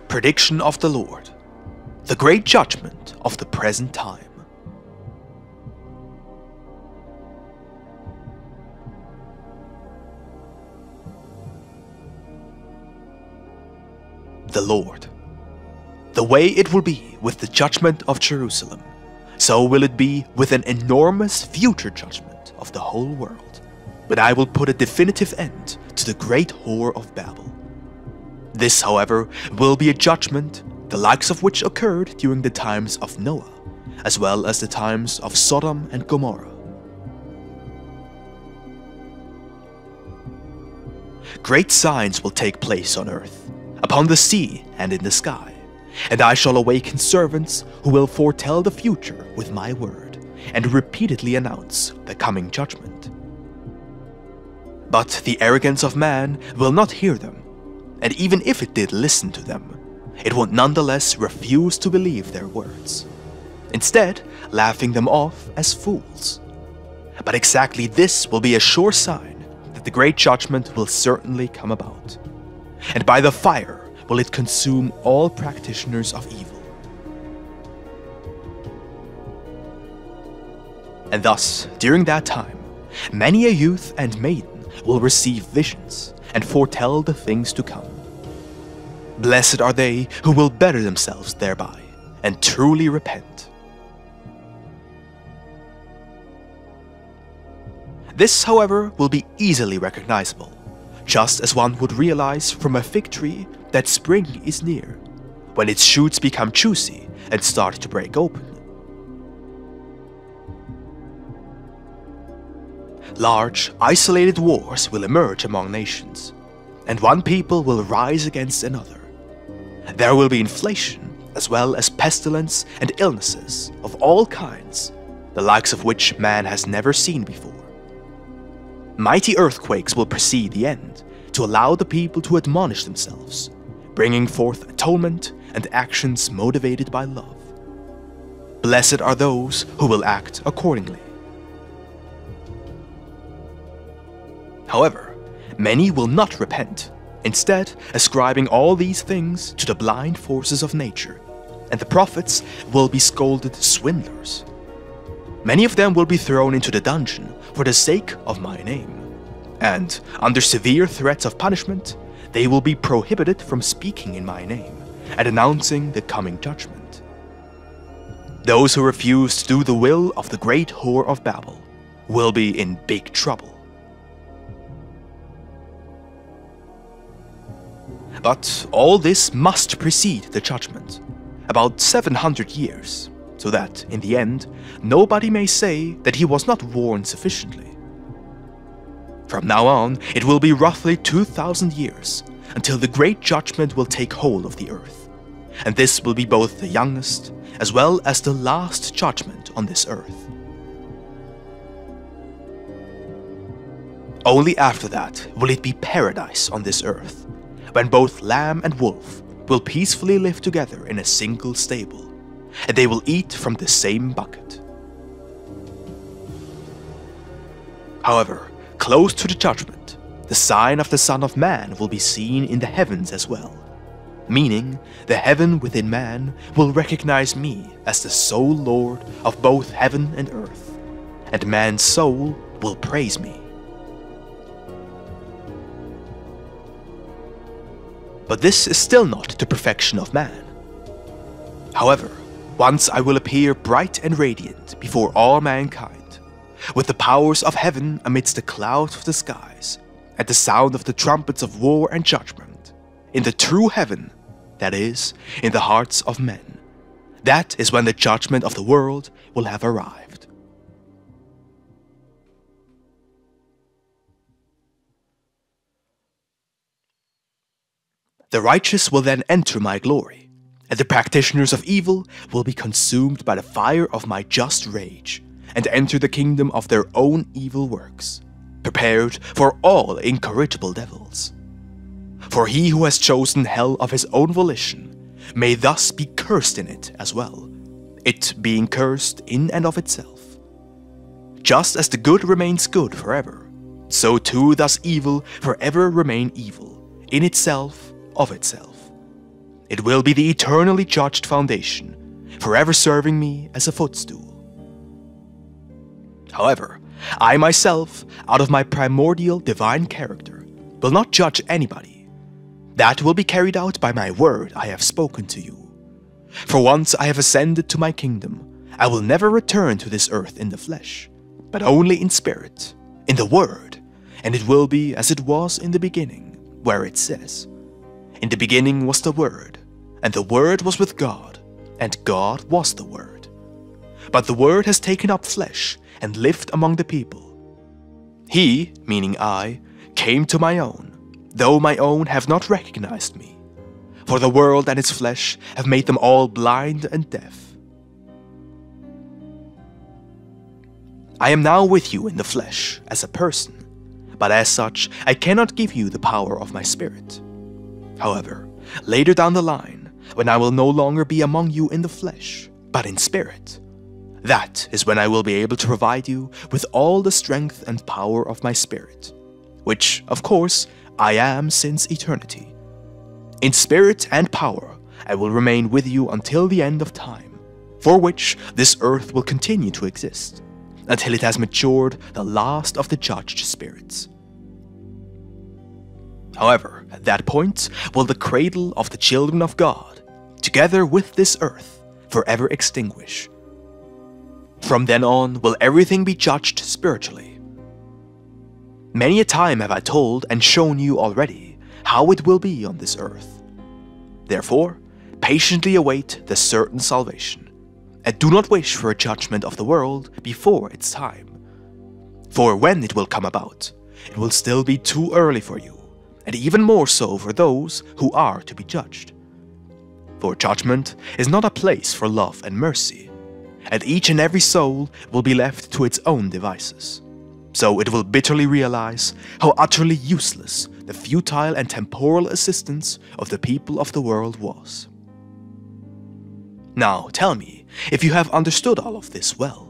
Prediction of the Lord, the great judgment of the present time. The Lord. The way it will be with the judgment of Jerusalem, so will it be with an enormous future judgment of the whole world, when I will put a definitive end to the great whore of Babel. This, however, will be a judgment, the likes of which occurred during the times of Noah, as well as the times of Sodom and Gomorrah. Great signs will take place on earth, upon the sea and in the sky, and I shall awaken servants who will foretell the future with my word, and repeatedly announce the coming judgment. But the arrogance of man will not hear them, and even if it did listen to them, it would nonetheless refuse to believe their words, instead laughing them off as fools. But exactly this will be a sure sign that the great judgment will certainly come about, and by the fire will it consume all practitioners of evil. And thus, during that time, many a youth and maiden will receive visions and foretell the things to come. Blessed are they who will better themselves thereby, and truly repent. This, however, will be easily recognizable, just as one would realize from a fig tree that spring is near, when its shoots become juicy and start to break open. Large, isolated wars will emerge among nations, and one people will rise against another. There will be inflation, as well as pestilence and illnesses of all kinds, the likes of which man has never seen before. Mighty earthquakes will precede the end, to allow the people to admonish themselves, bringing forth atonement and actions motivated by love. Blessed are those who will act accordingly. However, many will not repent, instead ascribing all these things to the blind forces of nature, and the prophets will be scolded swindlers. Many of them will be thrown into the dungeon for the sake of my name, and under severe threats of punishment, they will be prohibited from speaking in my name and announcing the coming judgment. Those who refuse to do the will of the great whore of Babel will be in big trouble. But all this must precede the judgment, about 700 years, so that, in the end, nobody may say that he was not warned sufficiently. From now on, it will be roughly 2,000 years, until the great judgment will take hold of the earth, and this will be both the youngest, as well as the last judgment on this earth. Only after that will it be paradise on this earth, when both lamb and wolf will peacefully live together in a single stable, and they will eat from the same bucket. However, close to the judgment, the sign of the Son of Man will be seen in the heavens as well, meaning the heaven within man will recognize me as the sole Lord of both heaven and earth, and man's soul will praise me. But this is still not the perfection of man. However, once I will appear bright and radiant before all mankind, with the powers of heaven amidst the clouds of the skies, and the sound of the trumpets of war and judgment, in the true heaven, that is, in the hearts of men. That is when the judgment of the world will have arrived. The righteous will then enter my glory, and the practitioners of evil will be consumed by the fire of my just rage, and enter the kingdom of their own evil works, prepared for all incorrigible devils. For he who has chosen hell of his own volition may thus be cursed in it as well, it being cursed in and of itself. Just as the good remains good forever, so too does evil forever remain evil, in itself, of itself. It will be the eternally judged foundation, forever serving me as a footstool. However, I myself, out of my primordial divine character, will not judge anybody. That will be carried out by my word I have spoken to you. For once I have ascended to my kingdom, I will never return to this earth in the flesh, but only in spirit, in the word, and it will be as it was in the beginning, where it says, "In the beginning was the Word, and the Word was with God, and God was the Word. But the Word has taken up flesh and lived among the people. He," meaning I, "came to my own, though my own have not recognized me. For the world and its flesh have made them all blind and deaf. I am now with you in the flesh, as a person, but as such I cannot give you the power of my Spirit. However, later down the line, when I will no longer be among you in the flesh, but in spirit, that is when I will be able to provide you with all the strength and power of my Spirit, which, of course, I am since eternity. In spirit and power I will remain with you until the end of time, for which this earth will continue to exist, until it has matured the last of the judged spirits. However, at that point will the cradle of the children of God, together with this earth, forever extinguish. From then on will everything be judged spiritually. Many a time have I told and shown you already how it will be on this earth. Therefore, patiently await the certain salvation, and do not wish for a judgment of the world before its time. For when it will come about, it will still be too early for you, and even more so for those who are to be judged. For judgment is not a place for love and mercy, and each and every soul will be left to its own devices. So it will bitterly realize how utterly useless the futile and temporal assistance of the people of the world was. Now tell me if you have understood all of this well.